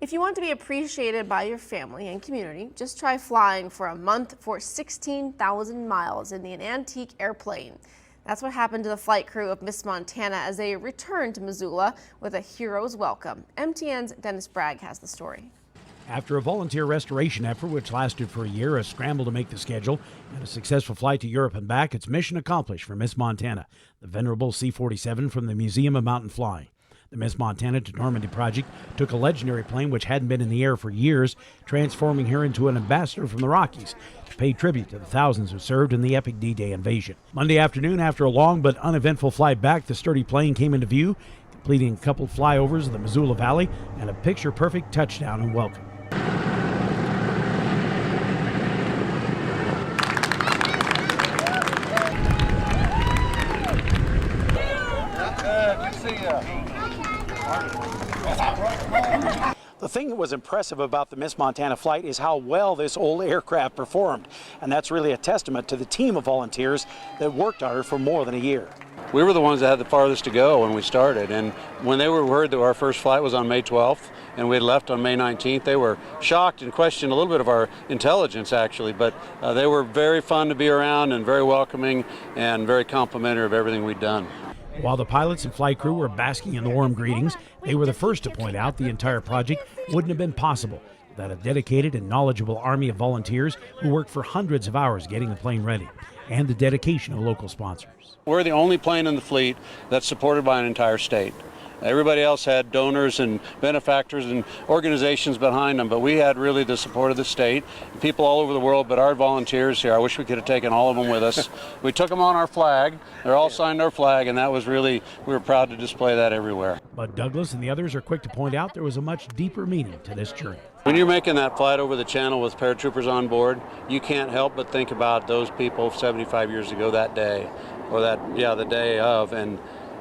If you want to be appreciated by your family and community, just try flying for a month for 16,000 miles in an antique airplane. That's what happened to the flight crew of Miss Montana as they returned to Missoula with a hero's welcome. MTN's Dennis Bragg has the story. After a volunteer restoration effort which lasted for a year, a scramble to make the schedule, and a successful flight to Europe and back, it's mission accomplished for Miss Montana, the venerable C-47 from the Museum of Mountain Flying. The Miss Montana to Normandy project took a legendary plane which hadn't been in the air for years, transforming her into an ambassador from the Rockies to pay tribute to the thousands who served in the epic D-Day invasion. Monday afternoon, after a long but uneventful flight back, the sturdy plane came into view, completing a couple flyovers of the Missoula Valley and a picture-perfect touchdown and welcome. The thing that was impressive about the Miss Montana flight is how well this old aircraft performed, and that's really a testament to the team of volunteers that worked on her for more than a year. We were the ones that had the farthest to go when we started, and when they were word that our first flight was on May 12th and we had left on May 19th, they were shocked and questioned a little bit of our intelligence actually, but they were very fun to be around and very welcoming and very complimentary of everything we'd done. While the pilots and flight crew were basking in the warm greetings, they were the first to point out the entire project wouldn't have been possible without a dedicated and knowledgeable army of volunteers who worked for hundreds of hours getting the plane ready, and the dedication of local sponsors. We're the only plane in the fleet that's supported by an entire state. Everybody else had donors and benefactors and organizations behind them, but we had really the support of the state, people all over the world, but our volunteers here, I wish we could have taken all of them with us. We took them on our flag, they're all signed our flag, and that was really, we were proud to display that everywhere. But Douglas and the others are quick to point out there was a much deeper meaning to this journey. When you're making that flight over the channel with paratroopers on board, you can't help but think about those people 75 years ago that day, or the day of, and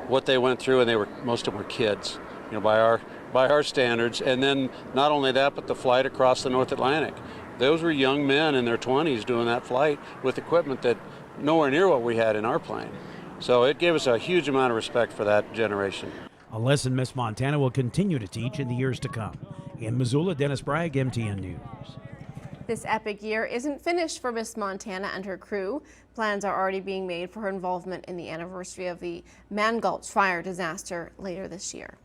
what they went through, and most of them were kids, by our standards. And then not only that, but the flight across the North Atlantic. Those were young men in their 20s doing that flight with equipment that nowhere near what we had in our plane. So it gave us a huge amount of respect for that generation. A lesson Miss Montana will continue to teach in the years to come. In Missoula, Dennis Bragg, MTN News. This epic year isn't finished for Miss Montana and her crew. Plans are already being made for her involvement in the anniversary of the Man Gulch fire disaster later this year.